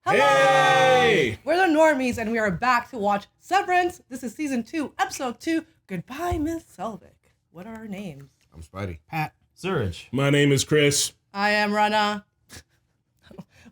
Hello! Hey! We're the Normies, and we are back to watch Severance. This is season 2, episode 2. Goodbye, Miss Selvig. What are our names? I'm Spidey. Pat. Surge. My name is Chris. I am Rana.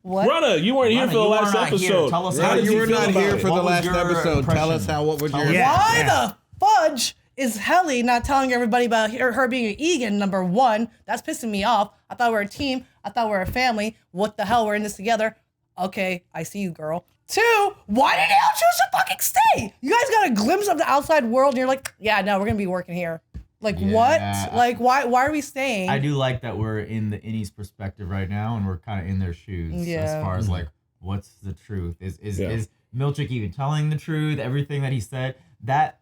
What? Rana, you weren't here for the last episode. Tell us how you were not here for the last episode. Tell us what was your... Why the fudge is Helly not telling everybody about her being an Egan, number 1? That's pissing me off. I thought we were a team. I thought we were a family. What the hell? We're in this together. Okay, I see you, girl. 2, why did y'all choose to fucking stay? You guys got a glimpse of the outside world and you're like, yeah, no, we're gonna be working here. Like, what? Like, why are we staying? I do like that we're in the innies perspective right now and we're kind of in their shoes as far as like, what's the truth? Is Milchick even telling the truth? Everything that he said? That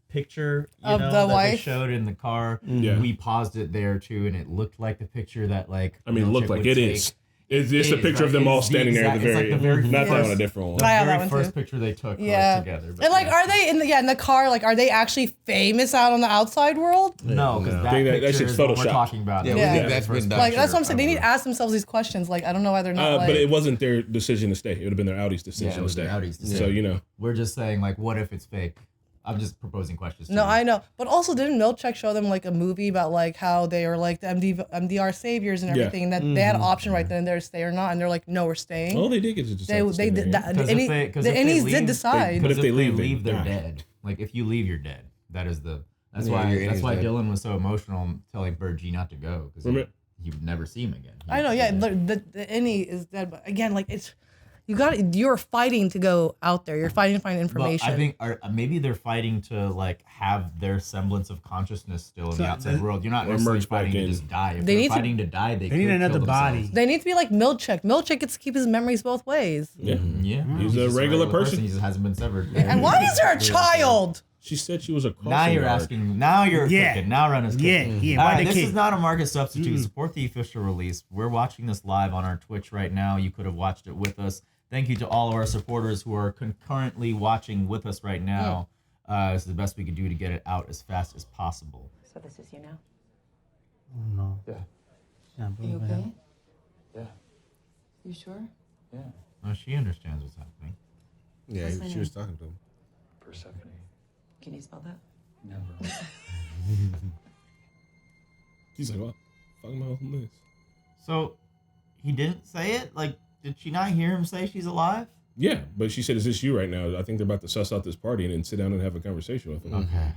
picture of the that wife they showed in the car, we paused it there too, and it looked like the picture that like it looked like it is. It's a picture of them all standing there at the very not that one, a different one. The very first picture they took together. And like, are they in the car? Like, are they actually famous out on the outside world? No, because that picture is what we're talking about. Yeah, we think that's been done. Like, that's what I'm saying. They need to ask themselves these questions. Like, I don't know why they're not. But it wasn't their decision to stay. It would have been their Audi's decision to stay. So we're just saying like, what if it's fake? I'm just proposing questions. No, I know. But also, didn't Milchick show them like a movie about like how they were like the MDR saviors and everything, and that they had an option right then and there to stay or not, and they're like, no, we're staying. Oh, they did get to decide. They did that. The innies did decide. But if they leave, they're dead. Like if you leave, you're dead. That's why Dylan was so emotional telling Bergie not to go because he would never see him again. I know. Yeah, the innie is dead, but again, like it's. You're fighting to go out there. You're fighting to find information. Well, I think maybe they're fighting to like have their semblance of consciousness still in the outside world. You're not necessarily fighting to just die. If they're fighting to die, they need another body. They need to be like Milchick. Milchick gets to keep his memories both ways. Yeah. He's a regular person. He just hasn't been severed. And why is there a child? She said she was a crossing Now you're guard. asking. Now you're cooking. Now Runner's cooking. Yeah. All right, this is not a market substitute. Support the official release. We're watching this live on our Twitch right now. You could have watched it with us. Thank you to all of our supporters who are concurrently watching with us right now. This is the best we can do to get it out as fast as possible. So this is you now? Oh, no. Yeah. You okay? Yeah. You sure? Yeah. No, she understands what's happening. Yeah, she was talking to him. Persephone. Can you spell that? Never. He's like, what? Fuck my this. So, he didn't say it? Like, did she not hear him say she's alive? Yeah, but she said, is this you right now? I think they're about to suss out this party and then sit down and have a conversation with him. Okay.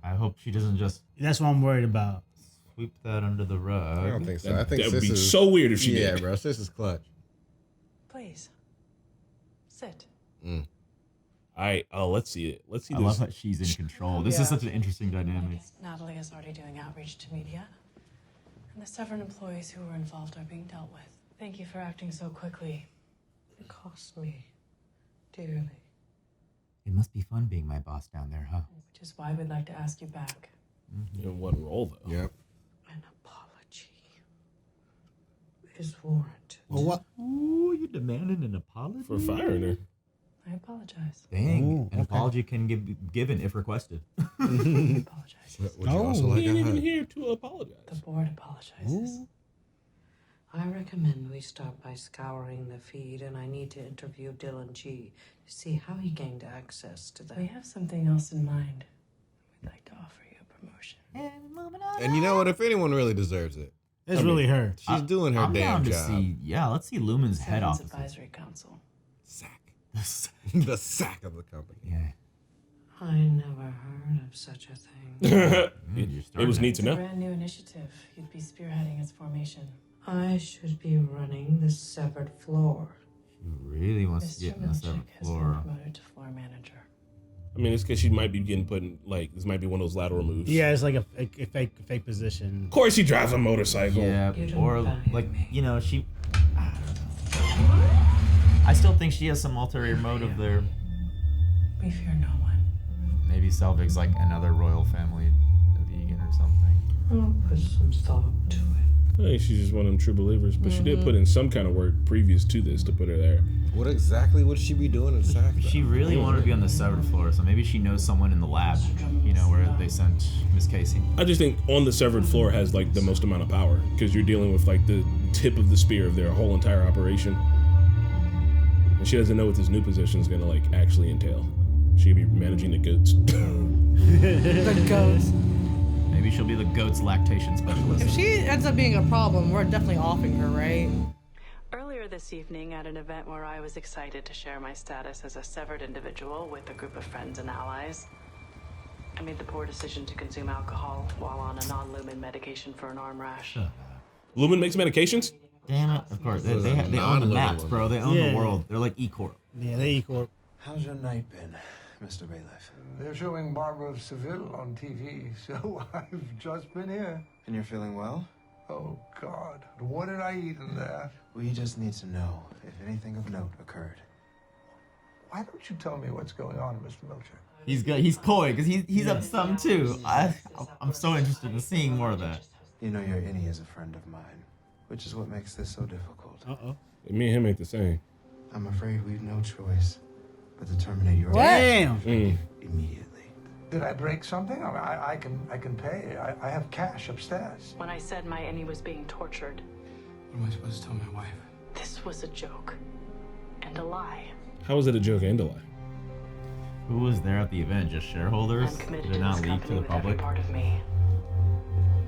I hope she doesn't just... That's what I'm worried about. Sweep that under the rug. I don't think so. I think that would be so weird if she did. Yeah, bro. Sis is clutch. Please. Sit. All right. Oh, let's see it. Let's see this. I love that she's in control. This is such an interesting dynamic. Natalie is already doing outreach to media. And the Severance employees who were involved are being dealt with. Thank you for acting so quickly. It cost me dearly. It must be fun being my boss down there, huh? Which is why we'd like to ask you back. In what role, though? Yep. An apology is warranted. Well, what? Ooh, you demanding an apology? For firing her. I apologize. Dang. An apology can be given if requested. I apologize. Would you also like He a ain't even hug? here to apologize. The board apologizes. I recommend we start by scouring the feed, and I need to interview Dylan G to see how he gained access to that. We have something else in mind. We'd like to offer you a promotion. And you know what? If anyone really deserves it, It's really her. she's doing her I'm damn down to job. see. Yeah, let's see Lumen's head Severance office. Advisory Council. Sack. The sack of the company. Yeah. I never heard of such a thing. It was neat to It's a know. brand new initiative. You'd be spearheading its formation. I should be running the severed floor. She really wants to Mr. get in the seventh Milchick has been floor. promoted to floor manager. I mean, it's because she might be getting put in, like, this might be one of those lateral moves. Yeah, it's like a fake position. Of course he drives a motorcycle. Yeah, You don't or value like me. she. I don't know. I still think she has some ulterior motive there. We fear no one. Maybe Selvig's like another royal family, a vegan or something. I'll put some thought to it. I think she's just one of them true believers, but she did put in some kind of work previous to this to put her there. What exactly would she be doing in sack? She really wanted to be on the severed floor, so maybe she knows someone in the lab, where they sent Miss Casey. I just think on the severed floor has like the most amount of power because you're dealing with like the tip of the spear of their whole entire operation. And she doesn't know what this new position is gonna like actually entail. She'll be managing the goats. The goats. Maybe she'll be the goat's lactation specialist. If she ends up being a problem, we're definitely offing her, right? Earlier this evening, at an event where I was excited to share my status as a severed individual with a group of friends and allies, I made the poor decision to consume alcohol while on a non-lumen medication for an arm rash. Lumen makes medications? Damn it! Of course, they own the maps, bro. They own the world. They're like E-Corp. Yeah, they E-Corp. How's your night been, Mr. Bailiff? They're showing Barbara of Seville on TV, so I've just been here. And you're feeling well? Oh, God. What did I eat in there? We just need to know if anything of note occurred. Why don't you tell me what's going on, Mr. Milchick? He's coy because he's up to something too. I'm so interested in seeing more of that. You know your innie is a friend of mine, which is what makes this so difficult. Me and him ain't the same. I'm afraid we've no choice but to terminate your Damn. immediately. Did I break something? I can pay. I have cash upstairs. When I said my Annie was being tortured, What am I supposed to tell my wife? this was a joke and a lie. How is it a joke and a lie? Who was there at the event? Just shareholders? I'm committed Did to it not this leak to company the with every public? part of me.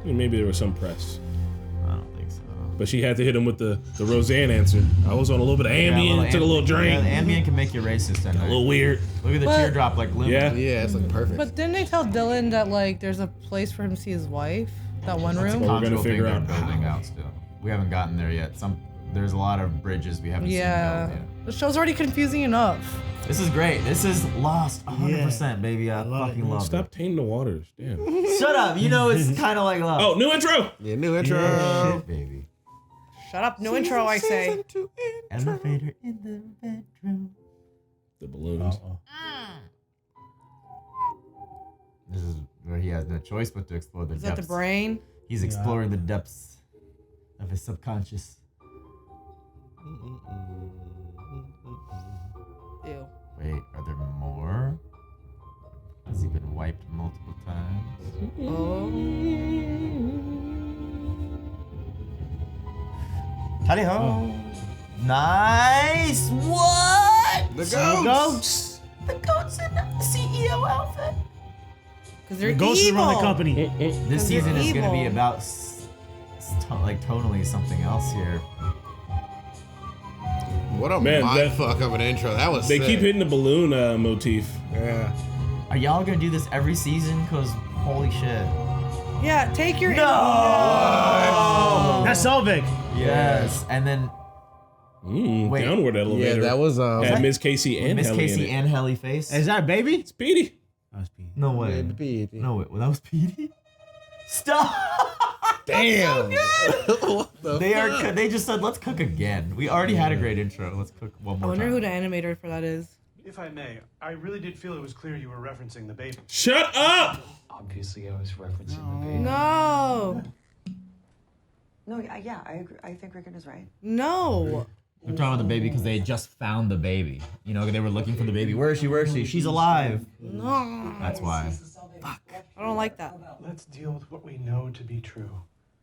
Maybe there was some press. I don't think so. But she had to hit him with the Roseanne answer. I was on a little bit of Ambien, took a little drink. Yeah, the Ambien can make you racist. A little weird. Look at the teardrop like Lumen. Yeah. Yeah, it's like perfect. But didn't they tell Dylan that like there's a place for him to see his wife? That one That's a room? Well, we're gonna conjugal thing figure they're out building how. out still. We haven't gotten there yet. There's a lot of bridges we haven't Yeah. seen built yet. The show's already confusing enough. This is great. This is Lost 100%, baby. I love fucking it. love Stop tainting the waters. Damn. it. Shut up. You know it's kind of like Lost. Oh, new intro. Yeah, new intro. Shit, baby. Shut up, new intro, I say. Elevator in the bedroom. The balloons. This is where he has no choice but to explore the Is depths. that the brain? He's exploring the depths of his subconscious. Ew. Wait, are there more? Has he been wiped multiple times? Oh. Tally ho! Nice! What? The The goats. The goats in the CEO outfit. Because they're The ghosts evil. run the company. This season is going to be evil. about like tonally something else here. What a Man, mind that- fuck of an intro. That was They sick. keep hitting the balloon motif. Yeah. Are y'all going to do this every season? Cause holy shit. Yeah, take your. No! That's Selvig. Yes, and then Wait. Downward elevator. Yeah, that was had Miss Casey and Miss Helly Casey in it. and Helly face. Is that a baby? Speedy. That was Pete. No way. Petey. No wait, well, that was Petey. Stop! Damn. What the fuck? They just said let's cook again. We already had a great intro. Let's cook one I more wonder time. who the animator for that is. If I may, I really did feel it was clear you were referencing the baby. Shut up! Obviously, I was referencing the baby. No. No, yeah, I agree. I think Rickon is right. No. They're talking about the baby because they had just found the baby. You know, they were looking for the baby. Where is she? Where is she? She's alive. No. That's why. I don't like that. Let's deal with what we know to be true.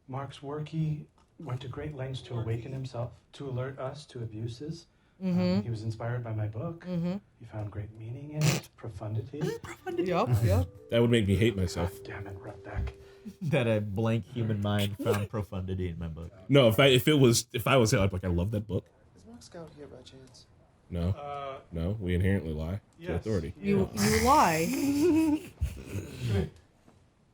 Mark's Worky went to great lengths to awaken himself, to alert us to abuses. He was inspired by my book. He found great meaning in it, profundity. Yup, yup. That would make me hate myself. Damn it, Rutback. That a blank human mind found profundity in my book. No, if I was I'd be like, I love that book. Is Mark Scout here by chance? No, no, we inherently lie to authority. You lie.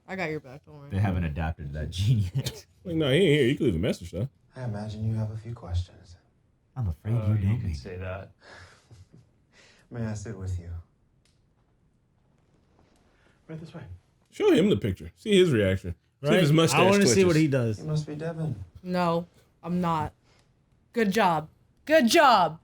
I got your back. Don't worry. They haven't adapted that gene yet. Like, no, he ain't here. You can leave a message though. I imagine you have a few questions. I'm afraid you don't. can say that. May I sit with you? Right this way. Show him the picture. See his reaction. See if Right? his mustache I want to see twitches. what he does. You must be Devin. No, I'm not. Good job. Good job.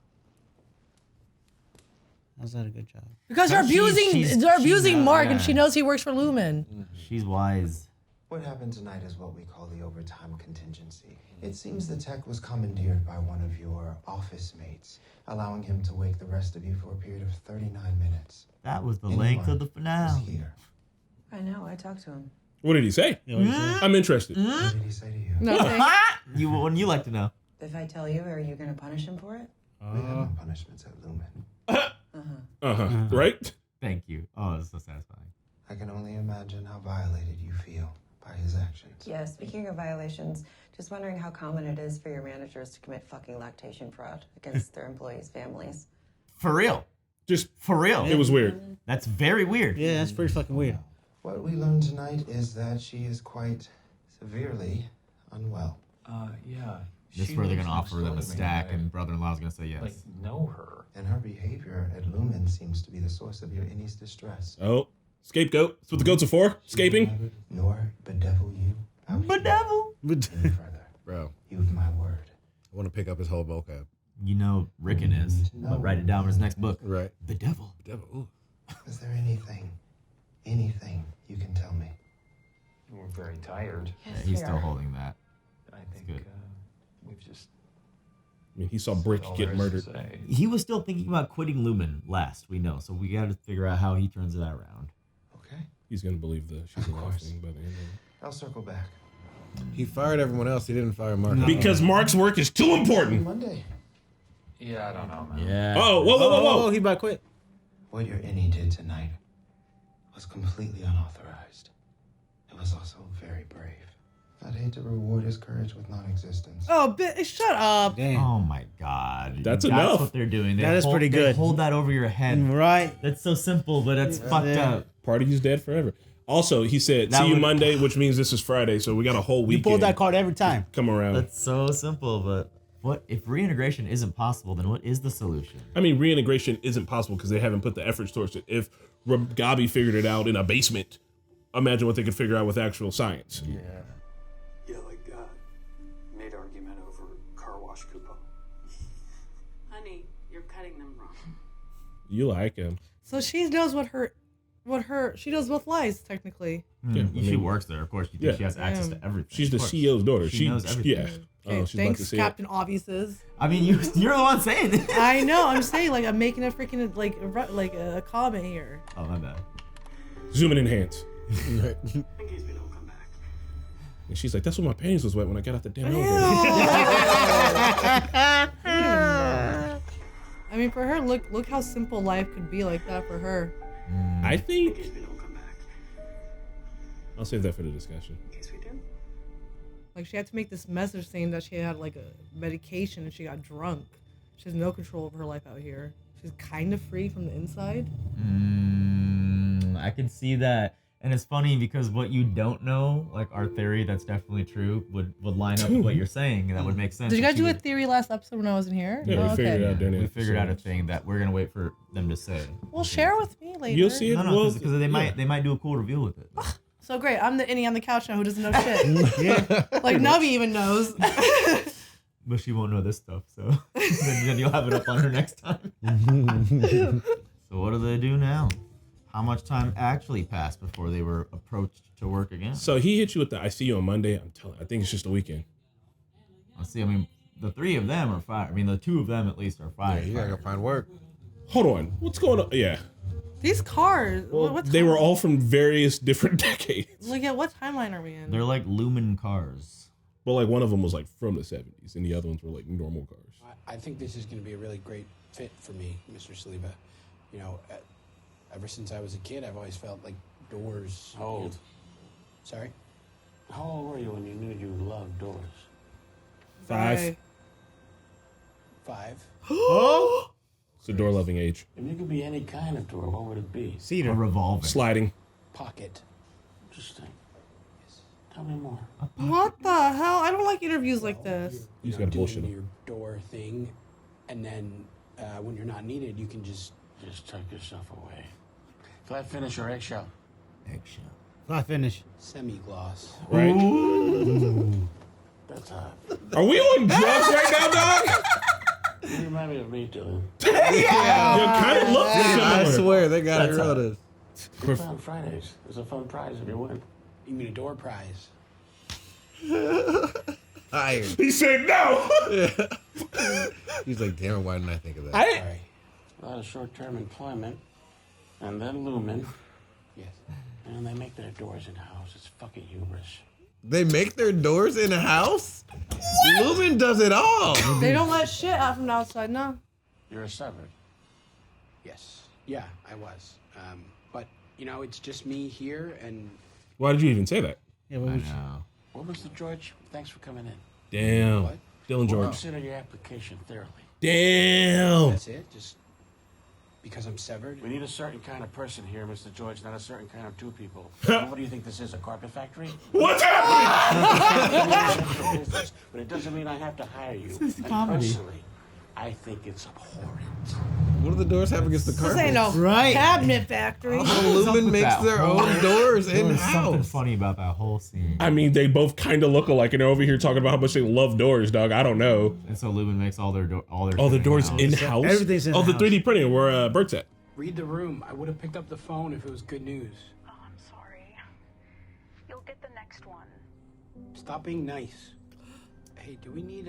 How's that a good job? Because they're abusing she's Mark, yeah. and she knows he works for Lumen. She's wise. What happened tonight is what we call the overtime contingency. It seems the tech was commandeered by one of your office mates, allowing him to wake the rest of you for a period of 39 minutes. That was the length of the Was finale. here. I know. I talked to him. What did he say? You know what he said? I'm interested. What did he say to you? Nothing. Wouldn't you like to know? If I tell you, are you going to punish him for it? We have no punishments at Lumen. Right? Thank you. Oh, it's so satisfying. I can only imagine how violated you feel by his actions. Yeah, speaking of violations, just wondering how common it is for your managers to commit fucking lactation fraud against their employees' families. For real. Just for real. It was weird. That's very weird. Yeah, that's pretty fucking weird. What we learned tonight is that she is quite severely unwell. Yeah. This is where they're going to offer them a stack, and brother-in-law's going to say yes. Like, know her. And her behavior at Lumen seems to be the source of your Innie's distress. Oh, scapegoat. That's what the goats are for? Escaping? Nor bedevil you. Bedevil? Any further. Bro. You've my word. I want to pick up his whole vocab. You know Rickon is. But write it down for his next book. Right. The devil. The devil. Ooh. Is there anything you can tell me? We're very tired. Yeah, he's still holding that. I think good. We've just... I mean, he saw Brick all get there is murdered. to say. He was still thinking about quitting Lumen last, we know. So we got to figure out how he turns that around. Okay. He's going to believe the she's alive thing by the end of it. I'll circle back. He fired everyone else. He didn't fire Mark. Because Mark's work is too important. Monday. Yeah, I don't know, man. Yeah. Oh, whoa. He about quit. What your Innie did tonight was completely unauthorized. It was also very brave. I'd hate to reward his courage with non-existence. Oh, shut up. Damn. Oh my God. That's enough. what they're doing. They That is pretty They good. hold that over your head. Right. That's so simple, but it's fucked up. Party's dead forever. Also, he said, That see you would- Monday, which means this is Friday, so we got a whole You weekend. pulled that card every time. Come around. That's so simple, but what if reintegration isn't possible, then what is the solution? I mean, reintegration isn't possible because they haven't put the efforts towards it. If Gabi figured it out in a basement, imagine what they could figure out with actual science. Yeah. Yeah, like made argument over car wash coupon. Honey, you're cutting them wrong. You like him. So she knows she knows both lies technically. Yeah, She works there, of course. You think yeah. she has access to Damn. everything. She's the Of course. CEO's daughter. She knows everything. Yeah. Okay, She's about to thanks, say Captain Obviouses. I mean, you're the one saying it. I know. I'm saying like I'm making a freaking like a comment here. Oh, my bad. it. Zoom and enhance. I think he's been come back. And she's like, that's what my panties was wet when I got out the damn elevator. I mean, for her, look how simple life could be like that for her. I think He's been come back. I'll save that for the discussion. In case we do. Like she had to make this message saying that she had like a medication and she got drunk. She has no control over her life out here. She's kind of free from the inside. I can see that. And it's funny because what you don't know, like our theory that's definitely true, would line up with what you're saying, and that would make sense. Did you if guys she do a would- theory last episode when I wasn't here? Yeah, Oh, we figured it out during the We figured out a episode. thing that we're gonna wait for them to say. Well, share with me later. You'll see it. No, because they might do a cool reveal with it. So great. I'm the innie on the couch now who doesn't know shit. Yeah. Like Nubby even knows. But she won't know this stuff, so then you'll have it up on her next time. So what do they do now? How much time actually passed before they were approached to work again? So he hit you with the I see you on Monday. I'm telling I think it's just a weekend. Let's see. I mean, the three of them are fired. I mean, the two of them at least are Yeah, fired. you gotta go find work. Hold on. What's going on? Yeah. These cars. Well, what they were all from various different decades. Like, yeah, what timeline are we in? They're like Lumen cars. But like one of them was like from the 70s and the other ones were like normal cars. I think this is going to be a really great fit for me, Mr. Saliba. You know, ever since I was a kid, I've always felt like doors. How old? Sorry? How old were you when you knew you loved doors? 5. 5. Oh. It's the door loving age. If you could be any kind of door, what would it be? A Cedar. revolving. Sliding. Pocket. Interesting. Tell me more. What the hell? I don't like interviews like this. You just gotta doing bullshit 'em. your door thing, and then when you're not needed, you can just tuck yourself away. Glad finish your eggshell. Eggshell. Not finished. semi-gloss. Right? That's hot. Are we on drugs right now, dog? You remind me of me, Dylan. You kind of look I similar. swear they got it wrote It's on Fridays. There's a fun prize if you win. You mean a door prize? Tired. He said no. He's like, damn it, why didn't I think of that? Sorry. A lot of short-term employment, and then Lumen, Yes. and they make their doors in-house. It's fucking hubris. They make their doors in a house? Lumen does it all. They don't let shit out from the outside, no. You're a severed. Yes. Yeah, I was. But, you know, it's just me here and... Why did you even say that? Yeah, what was What was the George? Thanks for coming in. Damn. What? Dylan We'll George. consider your application thoroughly. Damn. That's it? Just because I'm severed? We need a certain kind of person here, Mr. George, not a certain kind of two people. What do you think this is, a carpet factory? What's happening? But it doesn't mean I have to hire you. This is And comedy. personally, I think it's abhorrent. What do the doors have against the This carpet? ain't no cabinet factory. Lumen makes their own doors There was something in-house. funny about that whole scene. I mean, they both kind of look alike, and they're over here talking about how much they love doors, dog. I don't know. And so Lumen makes all their the doors in-house? Everything's Oh, the 3D printing where Bert's at. Read the room. I would have picked up the phone if it was good news. Oh, I'm sorry. You'll get the next one. Stop being nice. Hey, do we need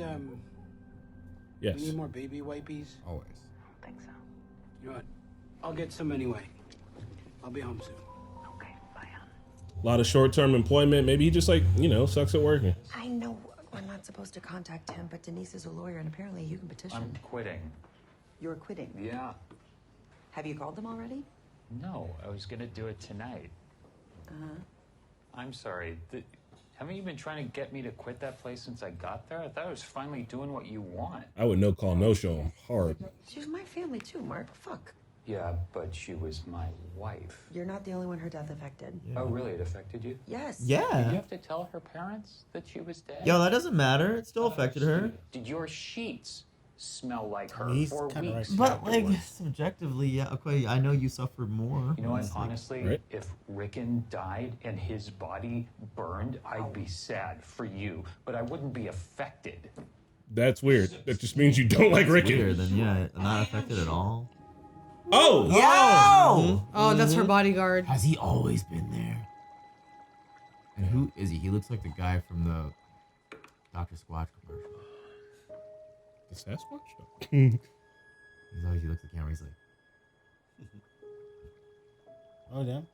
Yes. Do we need more baby wipies? Always. I don't think so. You know what? I'll get some anyway. I'll be home soon. Okay, bye, hon. A lot of short-term employment. Maybe he just sucks at working. I know we're not supposed to contact him, but Denise is a lawyer, and apparently you can petition. I'm quitting. You're quitting. Yeah. Have you called them already? No, I was gonna do it tonight. I'm sorry. Haven't you been trying to get me to quit that place since I got there? I thought I was finally doing what you want. I would no call, no show him hard. She was my family too, Mark. Fuck. Yeah, but she was my wife. You're not the only one her death affected. Oh, really? It affected you? Yes. Did Yeah. you have to tell her parents that she was dead? Yo, that doesn't matter. It still affected her. Did your sheets smell like her He's for kinda weeks? But like afterwards? subjectively, yeah, okay, I know you suffered more. You know what? Honestly, Right? if Rickon died and his body burned, I'd be sad for you, but I wouldn't be affected. That's weird. That just means you don't like Ricky. Weird, then yeah, not affected at all. Oh! Yo! Oh, that's her bodyguard. Has he always been there? And who is he? He looks like the guy from the Dr. Squatch commercial. The Sasquatch? He looks at the camera, he's like, Oh, damn.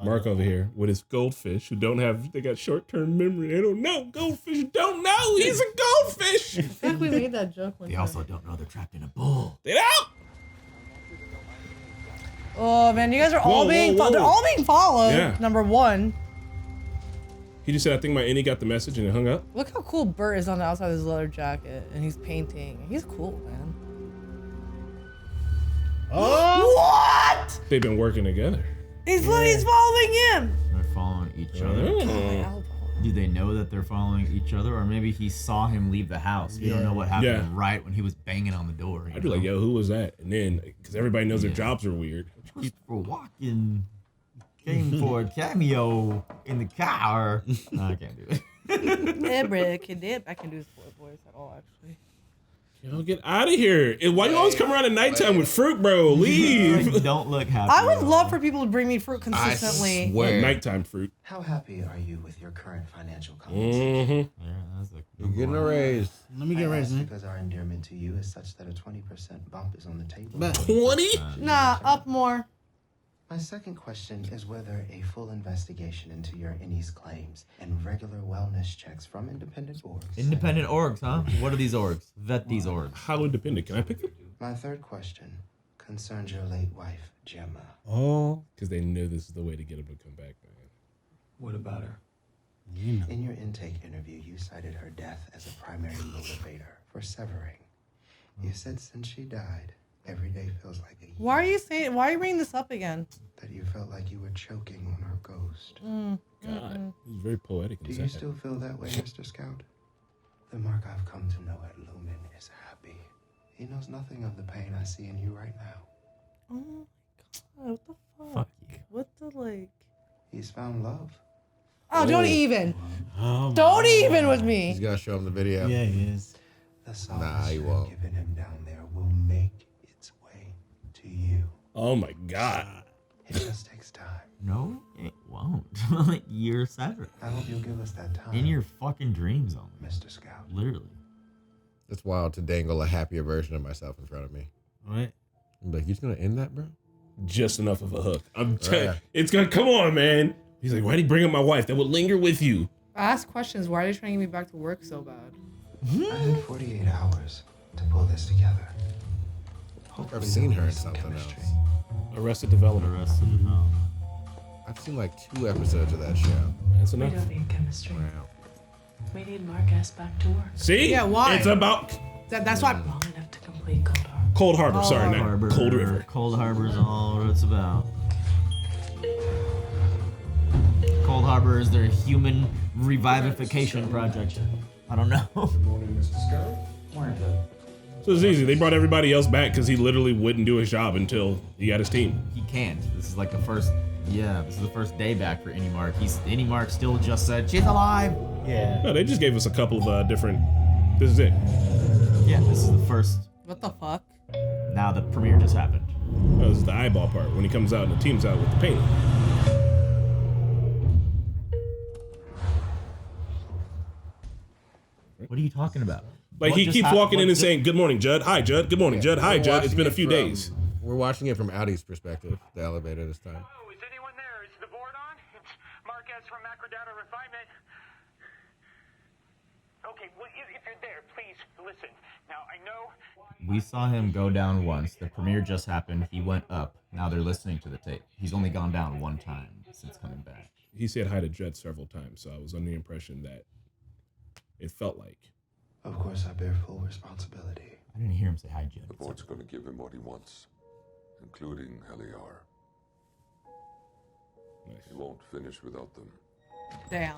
Mark over here with his goldfish who they got short-term memory. They don't know. Goldfish don't know. He's a goldfish. I think we made that joke one they time. also don't know they're trapped in a bowl. Get out! Oh man, you guys are all being whoa. they're all being followed. Yeah. Number one. He just said, I think my innie got the message and it hung up. Look how cool Bert is on the outside of his leather jacket, and he's painting. He's cool, man. Oh! What? They've been working together. He's following him. They're following each other. Oh. Do they know that they're following each other? Or maybe he saw him leave the house. We don't know what happened Yeah. right when he was banging on the door. I'd be like, yo, who was that? And then, because everybody knows their jobs are weird. Christopher Walken came for a cameo in the car. No, I can't do it. Yeah, bro, I can do his voice at all, actually. Yo, get out of here. Why you always come around at nighttime with fruit, bro? Leave. Like, don't look happy. I would love for people to bring me fruit consistently. Nighttime fruit. How happy are you with your current financial Mm-hmm. compensation? You're getting a raise. Let me get a I raise, ask man. because our endearment to you is such that a 20% bump is on the table. But 20? Nah, up more. My second question is whether a full investigation into your innie's claims and regular wellness checks from independent orgs. Independent orgs, huh? What are these orgs? Vet these orgs. How independent? Can I pick them? My third question concerns your late wife, Gemma. Oh. Because they know this is the way to get them to come back, man. What about her? In your intake interview, you cited her death as a primary motivator for severing. You said since she died, every day feels like a year. Why are you bringing this up again? That you felt like you were choking on her ghost. God, he's very poetic. Do you still feel that way, Mr. Scout? The Mark I've come to know at Lumen is happy. He knows nothing of the pain I see in you right now. Oh my god, what the fuck? What the He's found love. Oh, don't even. Oh, Don't even with me. He's got to show him the video. Yeah, he is. The solace Nah, he you've won't. given him down there will make its way to you. Oh my God. It just takes time. No, it won't. You're severed. I hope you'll give us that time. In your fucking dreams only. Mr. Scout. Literally. It's wild to dangle a happier version of myself in front of me. Right. I'm like, you just gonna end that, bro? Just enough of a hook. I'm telling you, it's gonna come on, man. He's like, why'd he bring up my wife? That would linger with you. I ask questions. Why are they trying to get me back to work so bad? I had 48 hours to pull this together. I've seen her in something else. Arrested Development. I've seen like 2 episodes of that show. That's We enough. don't need chemistry. Wow. We need Marcus back to work. See? Yeah, why? It's about That's why. Long enough to complete Cold Harbor. Cold Harbor. Oh. Sorry, not Harbor. Cold River. Cold Harbor is all it's about. Cold Harbor is their human revivification project. I don't know. Good morning, Mr. Scully. Morning, Ted. So it's easy. They brought everybody else back because he literally wouldn't do his job until he got his team. He can't. This is like the first. Yeah, this is the first day back for Any Mark. Any Mark still just said she's alive. Yeah. No, they just gave us a couple of different. This is it. Yeah, this is the first. What the fuck? Now the premiere just happened. Oh, this is the eyeball part when he comes out and the team's out with the painting. What are you talking about? Like What he just keeps hap- walking what in and ju- saying, "Good morning, Judd. Hi, Judd. Good morning, Judd. Hi, We're Judd. It's watching been a it few from- days." We're watching it from Audie's perspective, the elevator this time. Oh, is anyone there? Is the board on? It's Marquez from Macrodata Refinement. Okay, well, if you're there, please listen. Now, I know... We saw him go down once. The premiere just happened. He went up. Now they're listening to the tape. He's only gone down one time since coming back. He said hi to Judd several times, so I was under the impression that it felt like. Of course, I bear full responsibility. I didn't hear him say hi, Jim. The board's going to give him what he wants, including Helly. Nice. He won't finish without them. Damn.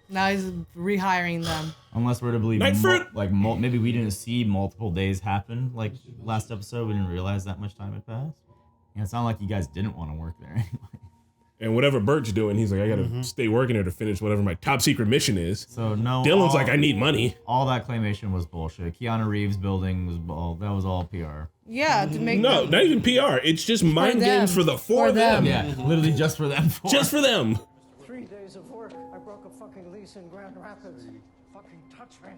Now he's rehiring them. Unless we're to believe, maybe we didn't see multiple days happen. Like last episode, we didn't realize that much time had passed. And it's not like you guys didn't want to work there anyway. And whatever Bert's doing, he's like, I gotta stay working there to finish whatever my top secret mission is. So no. Dylan's like, I need money. All that claymation was bullshit. Keanu Reeves building was that was all PR. Yeah, to make No, them. not even PR. It's just mind them. games for For them. Yeah, literally just for them. Just for them. 3 days of work. I broke a fucking lease in Grand Rapids. Fucking touch me.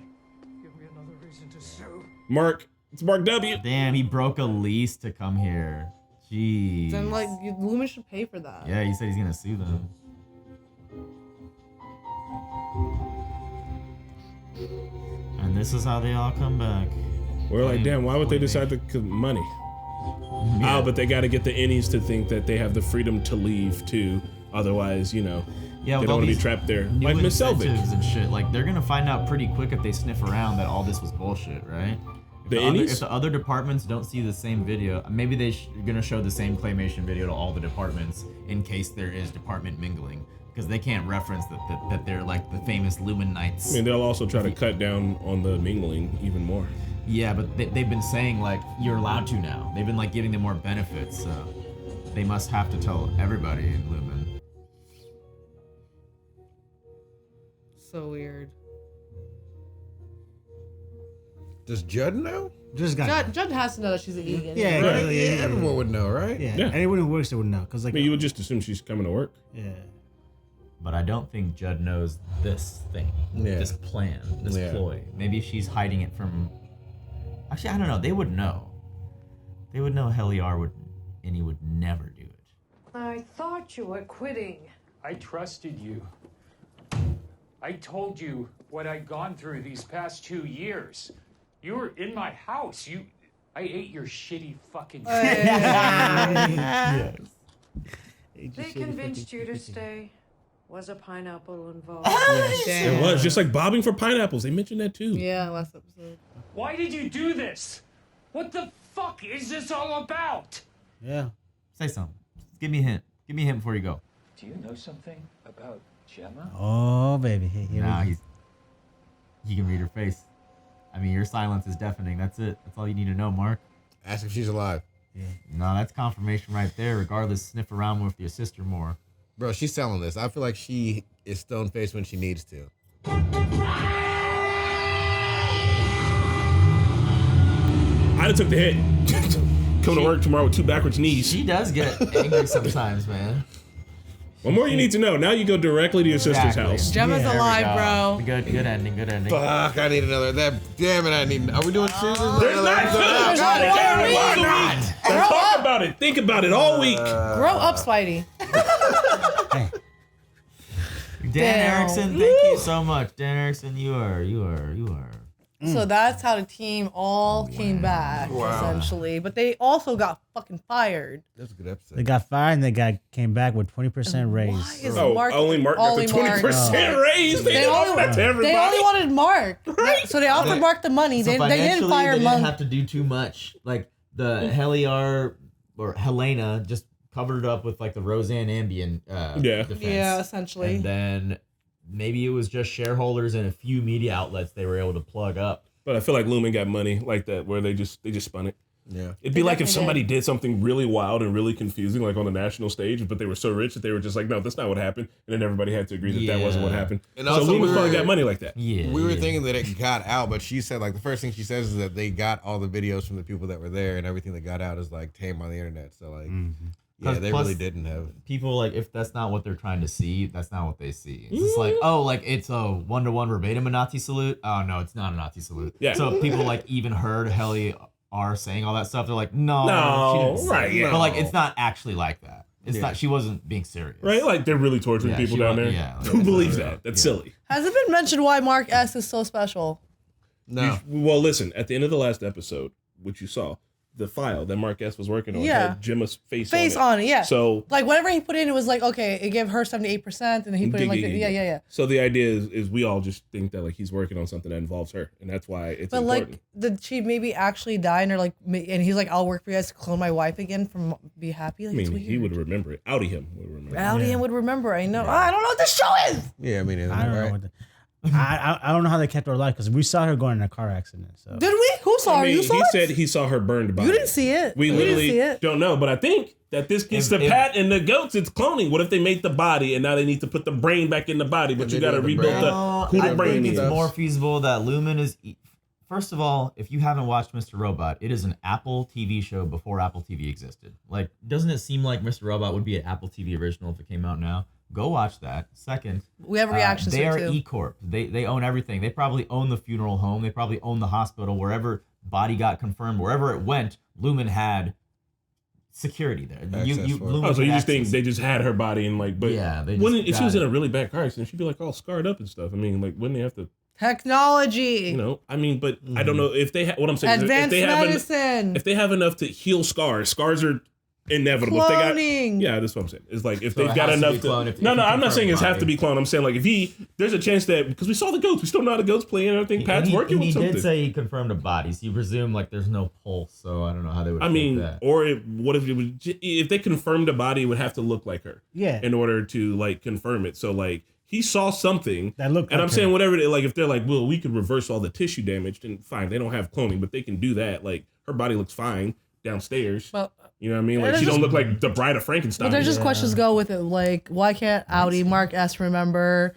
Give me another reason to sue. Mark, it's Mark W. Damn, he broke a lease to come here. Jeez. Then like Lumen should pay for that. Yeah, he said he's gonna sue them. And this is how they all come back. We're like, damn, why would they decide to money? Yeah. Oh, but they got to get the innies to think that they have the freedom to leave too. Otherwise, they with don't all want to be these trapped there. new Like Miss Selvig. incentives and shit. Like they're gonna find out pretty quick if they sniff around that all this was bullshit, right? If the other departments don't see the same video, maybe they're gonna show the same claymation video to all the departments in case there is department mingling, because they can't reference that they're like the famous Lumen Knights. I mean, they'll also try to cut down on the mingling even more. Yeah, but they've been saying like you're allowed to now. They've been like giving them more benefits, so they must have to tell everybody in Lumen. So weird. Does Judd know? Just got Judd has to know that she's an Egan. Yeah, Right? yeah, Yeah, everyone would know, right? Yeah. Yeah. Anyone who works there would know, cause like You would just assume she's coming to work. Yeah. But I don't think Judd knows this thing, Yeah. this plan, this Yeah. ploy. Maybe she's hiding it from. Actually, I don't know. They would know. They would know Helly would, and he would never do it. I thought you were quitting. I trusted you. I told you what I'd gone through these past 2 years. You were in my house. I ate your shitty fucking food. Yes. They convinced you to stay. Was a pineapple involved? It was just like bobbing for pineapples. They mentioned that too. Yeah, last episode. Why did you do this? What the fuck is this all about? Yeah. Say something. Give me a hint. Give me a hint before you go. Do you know something about Gemma? Oh baby, here Nah, we go. he can read her face. I mean, your silence is deafening. That's it. That's all you need to know, Mark. Ask if she's alive. Yeah. No, that's confirmation right there. Regardless, sniff around with your sister more. Bro, she's selling this. I feel like she is stone-faced when she needs to. I'd have took the hit. Come to work tomorrow with 2 backwards knees. She does get angry sometimes, man. What more you need to know? Now you go directly to your sister's house. Gemma's There we alive, go. bro. Good ending. Good ending. Fuck, I need another. Damn it, I need. Are we doing Susan? There's not There's not one. Talk about it. Think about it all week. Grow up, Spidey. Dan Erickson, thank you so much. Dan Erickson, you are So that's how the team all came back, essentially. But they also got fucking fired. That's a good episode. They got fired and came back with 20% raise. Only Mark got the 20% raise. They didn't offer that to everybody. They only wanted Mark. Right? So they offered Mark the money. So They didn't fire they Monk. didn't have to do too much. Like the Helly or Helena just covered it up with like the Roseanne Ambien defense. Yeah, essentially. And then maybe it was just shareholders and a few media outlets they were able to plug up. But I feel like Lumen got money like that where they just spun it. Yeah. It'd be like if somebody did something really wild and really confusing, like on the national stage, but they were so rich that they were just like, no, that's not what happened. And then everybody had to agree that that wasn't what happened. And so also Lumen probably got money like that. Yeah. We were thinking that it got out, but she said, like, the first thing she says is that they got all the videos from the people that were there, and everything that got out is, like, tamed on the internet. So, like, yeah, they really didn't have. People, like, if that's not what they're trying to see, that's not what they see. It's just like, oh, like, it's a one-to-one verbatim a Nazi salute. Oh, no, it's not a Nazi salute. Yeah. So people, like, even heard Helly are saying all that stuff. They're like, no, she didn't say right, it. yeah. But, like, it's not actually like that. It's not. She wasn't being serious. Right? Like, they're really torturing people down there. Yeah. Who believes that? That's silly. Has it been mentioned why Mark S is so special? No. Well, listen, at the end of the last episode, which you saw, the file that Mark S was working on had Gemma's face on it. Yeah. So, like, whatever he put in, it was like, okay, it gave her 78%, and then he put in, like, yeah. So the idea is we all just think that, like, he's working on something that involves her, and that's why it's But, important. like, did she maybe actually die, and, and he's like, I'll work for you guys to clone my wife again from Be Happy? Like, I it's mean, weird. he would remember it. Audi him would remember it. Audi him would remember. I know. I don't know what this show is. Yeah, I mean, I don't know what I don't know how they kept her alive because we saw her going in a car accident. So Did we? Who saw her? You saw he it? said he saw her burned body. You didn't see it. We didn't literally see it. don't know, but I think that this gets the Pat and the goats. It's cloning. What if they made the body and now they need to put the brain back in the body, but you got to rebuild who the I brain think is? it's more feasible that Lumen is. First of all, if you haven't watched Mr. Robot, it is an Apple TV show before Apple TV existed. Like, doesn't it seem like Mr. Robot would be an Apple TV original if it came out now? Go watch that. Second, we have reactions. They are too. E Corp. They own everything. They probably own the funeral home. They probably own the hospital. Wherever body got confirmed, wherever it went, Lumen had security there. Lumen So you just access. think they just had her body and like, but Yeah, they wouldn't just if she was got in a really bad car accident, she'd be like all scarred up and stuff. I mean, like, wouldn't they have to? Technology. You know, I mean, but I don't know if they. What I'm saying Advanced is if they have medicine. if they have enough to heal scars are inevitable. Cloning. Yeah, that's what I'm saying. It's like if So they've it got has to enough be to. cloned if No, you I'm not saying confirm it's have to body. be cloned. I'm saying like if there's a chance that because we saw the goats, we still know how the goats play and everything. Pat's working with he something. did say he confirmed a body, so you presume like there's no pulse. So I don't know how they would. I mean, that. or what if it was if they confirmed a body, it would have to look like her. Yeah. In order to like confirm it, so like he saw something that looked. And like I'm her. saying whatever, like if they're like, well, we could reverse all the tissue damage, then fine, they don't have cloning, but they can do that. Like her body looks fine downstairs. Well, you know what I mean? Like she don't look like the Bride of Frankenstein. But there's just questions go with it, like why can't Audi Mark S remember?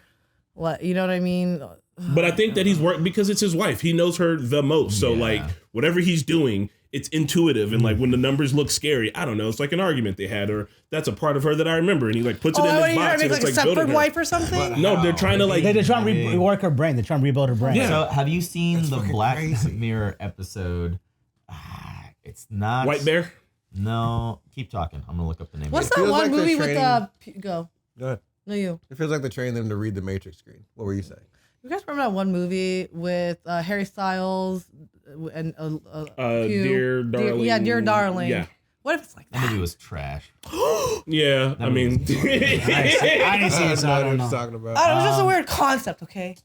What you know what I mean? But I think that he's worked because it's his wife. He knows her the most. So like whatever he's doing, it's intuitive. And like when the numbers look scary, I don't know. It's like an argument they had, or that's a part of her that I remember. And he like puts it in his box. Make And like it's a like building separate her. wife or something? No, they're trying to like. They're trying to rework her brain. They're trying to rebuild her brain. Yeah. So have you seen the Black Mirror episode? It's not White Bear. No, keep talking. I'm gonna look up the name. What's of it. that one like they're movie with training- go? Go ahead. No, you. It feels like they're training them to read the Matrix screen. What were you saying? You guys remember that one movie with Harry Styles and Dear Darling. Yeah, Dear Darling. Yeah. What if it's like That movie was trash. Yeah, I mean, I didn't see it, so I don't know. Talking about. I don't know, it's just a weird concept, okay?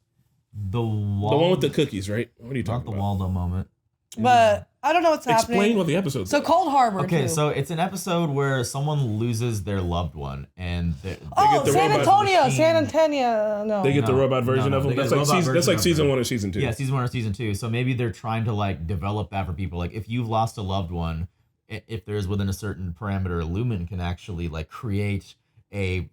The the one with the cookies, right? What are you talking the about? Waldo moment. But I don't know what's happening. Explain what the episode's So Cold Harbor. Okay, too. so it's an episode where someone loses their loved one, and they Oh, the San robot Antonio, machine. San Antonio. No. They get the robot version of they them. get That's the like robot season. That's version like of season her. 1 or season 2. Yeah, season 1 or season 2. So maybe they're trying to like develop that for people. Like if you've lost a loved one, if there's within a certain parameter, Lumen can actually like create a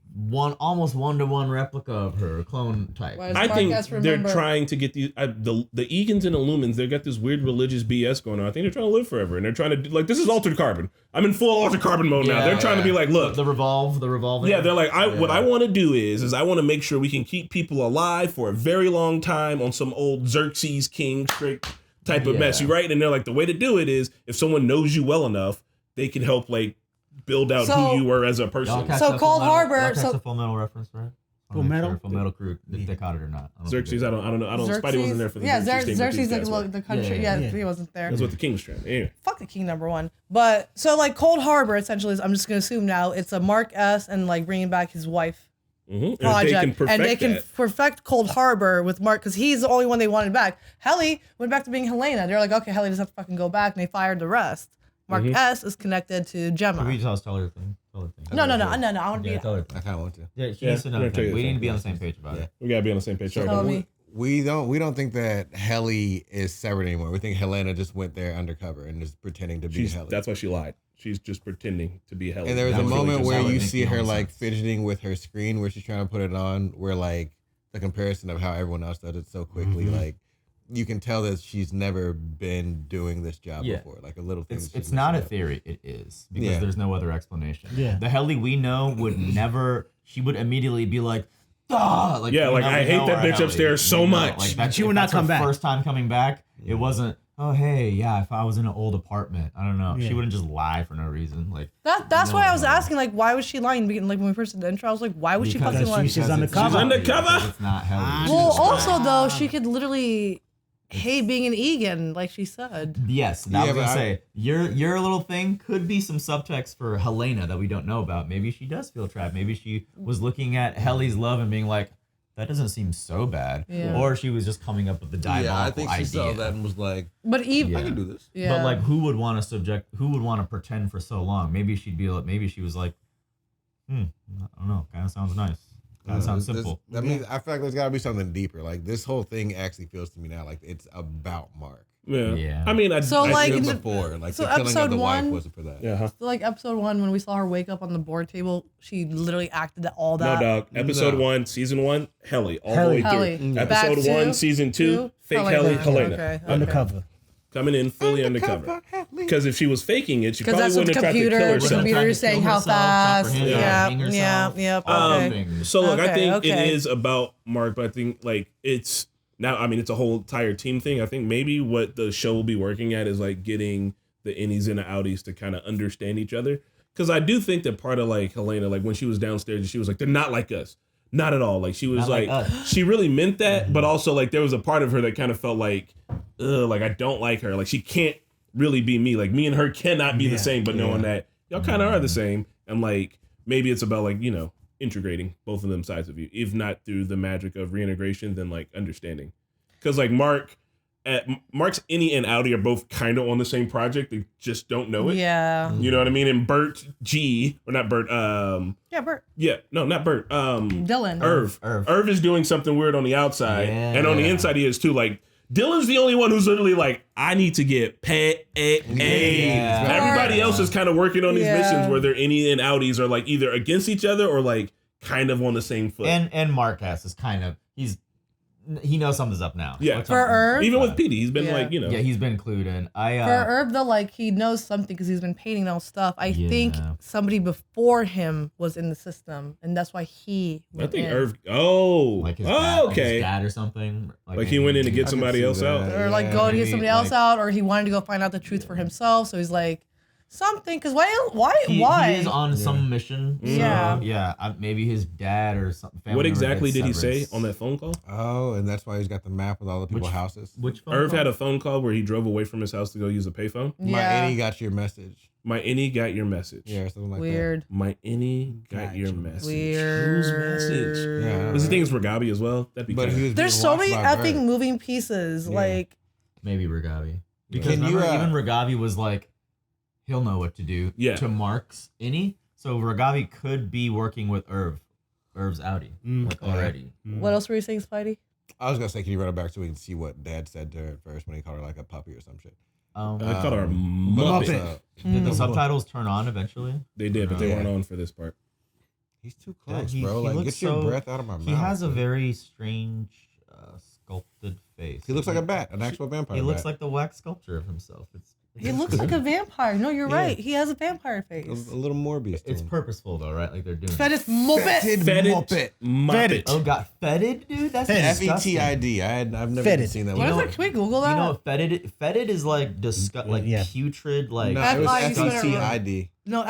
almost one-to-one replica of her clone type. Why does I Mark think S they're remember? trying to get the Egans and the Lumens. They got this weird religious BS going on. I think they're trying to live forever, and they're trying to do, like this is altered carbon. I'm in full altered carbon mode now. They're trying to be like, look, the revolving. yeah, they're like, what I want to do is I want to make sure we can keep people alive for a very long time on some old Xerxes king trick type of mess, right? And they're like, the way to do it is if someone knows you well enough, they can help like build out So- who you were as a person. Y'all catch So the Cold Full Metal- Harbor- y'all catch so- the Full Metal reference, right? Full Metal? Sure Full Metal Crew, if they caught it or not. Xerxes, I don't know. Spidey wasn't there for the Xerxes thing. Xerxes, thing, the country. Yeah, he wasn't there. That's what the king was trying. Anyway. Fuck the king, number one. But so like Cold Harbor, essentially, is, I'm just gonna assume now it's a Mark S. and like bringing back his wife project, and they can perfect Cold Harbor with Mark because he's the only one they wanted back. Helly went back to being Helena. They're like, okay, Helly doesn't have to fucking go back, and they fired the rest. Mark S. is connected to Gemma. Can we just tell her thing? No. I want to be. I kind of want to. Yeah, here's another thing. We need to be on the same page about it. We gotta be on the same page. Tell me. We don't think that Helly is severed anymore. We think Helena just went there undercover and is pretending to be Helly. That's why she lied. She's just pretending to be Helly. And there was a moment where you see her like fidgeting with her screen where she's trying to put it on, where like the comparison of how everyone else does it so quickly, like you can tell that she's never been doing this job before. Like a little thing. It's not a theory. It is because there's no other explanation. Yeah. The Helly we know would never. She would immediately be like, "Ah!" Like I hate that bitch upstairs so much. Like that, she would not come back. First time coming back, it wasn't. Oh hey, yeah. If I was in an old apartment, I don't know. She wouldn't just lie for no reason. Like that's why I was asking. Like, why was she lying? Like when we first did the intro, I was like, why was she fucking lying? She's undercover. She's undercover. It's not Helly. Well, also though, she could literally hate being an Egan, like she said. Yes, I was gonna say your little thing could be some subtext for Helena that we don't know about. Maybe she does feel trapped. Maybe she was looking at Helly's love and being like, that doesn't seem so bad. Yeah. Or she was just coming up with the diabolical idea. I think she saw that and was like, but even I can do this. Yeah. But like, who would want to pretend for so long? Maybe she'd be like, maybe she was like, I don't know, kind of sounds nice. Kind of sounds simple. I mean, I feel like there's got to be something deeper. Like this whole thing actually feels to me now like it's about Mark. Yeah. I mean, so like before, like so the killing episode of the wife 1 wasn't for that. Yeah. So like episode 1, when we saw her wake up on the board table, she literally acted all that. No, dog. Episode 1, season 1, Helly, all the way Helly. through. Back Episode 1, season 2, fake Helly, Helena. Okay. Undercover. Coming in fully undercover. Because if she was faking it, she probably that's what wouldn't the have tried to kill computer, herself. the computer is saying how fast. Yeah. Okay. So look, I think okay. it is about Mark, but I think like it's now. I mean, it's a whole entire team thing. I think maybe what the show will be working at is like getting the innies and the outies to kind of understand each other. Because I do think that part of like Helena, like when she was downstairs, she was like, they're not like us. Not at all. Like she was like she really meant that, but also like there was a part of her that kind of felt like, like I don't like her. Like she can't really be me. Like me and her cannot be the same, but knowing that y'all kind of are the same. And like maybe it's about like, you know, integrating both of them sides of you. If not through the magic of reintegration, then like understanding. Because like Mark's innie and outie are both kind of on the same project. They just don't know it. Yeah. You know what I mean? And Bert or not Bert. Yeah, Bert. Yeah, no, not Bert. Dylan. Irv is doing something weird on the outside, and on the inside he is too. Like Dylan's the only one who's literally like, I need to get paid. Yeah. Everybody else is kind of working on these missions where their innie and outies are like either against each other or like kind of on the same foot. And Marcus is kind of he knows something's up now. Yeah. For Irv, even with Petey, he's been like, you know. Yeah, he's been clued in. For Irv, though, like he knows something because he's been painting all stuff. I think somebody before him was in the system, and that's why he went in. Irv. Oh, like his okay. Dad, like his dad or something. Like he went in to get somebody else out, or like go to get somebody else out, or he wanted to go find out the truth for himself. So he's like something. Because why? He is on some mission. So, maybe his dad or something. What exactly did he say on that phone call? Oh, and that's why he's got the map with all the people's houses. Which phone Irv call? had a phone call where he drove away from his house to go use a payphone. My innie got your message. My innie got your message. Yeah, something like Weird. that. My innie got your message. Weird. Whose message? Yeah. Was the thing is Ragabi as well? That'd be good. There's so many effing moving pieces. Yeah. Like maybe Ragavi. Because Can remember, you, even Ragavi was like, he'll know what to do to Mark's innie. So Ragavi could be working with Irv's outie already. What else were you saying, Spidey? I was gonna say, can you run it back so we can see what Dad said to her at first when he called her like a puppy or some shit? They called her a Muppet. Did the subtitles turn on eventually? They did, but they weren't on for this part. He's too close, bro. Like, get your breath out of my mouth. He has a very strange sculpted face. He looks like a bat, an actual vampire. He looks like the wax sculpture of himself. He looks like a vampire. No, you're right. He has a vampire face. A little Morbius. It's purposeful though, right? Like they're doing. Fetid Muppet. Muppet. Oh, got fetid, dude. That's FETID. I've never even seen that. What is it? Can we Google that? You know, fetid is like putrid, like No, it was FETID. No,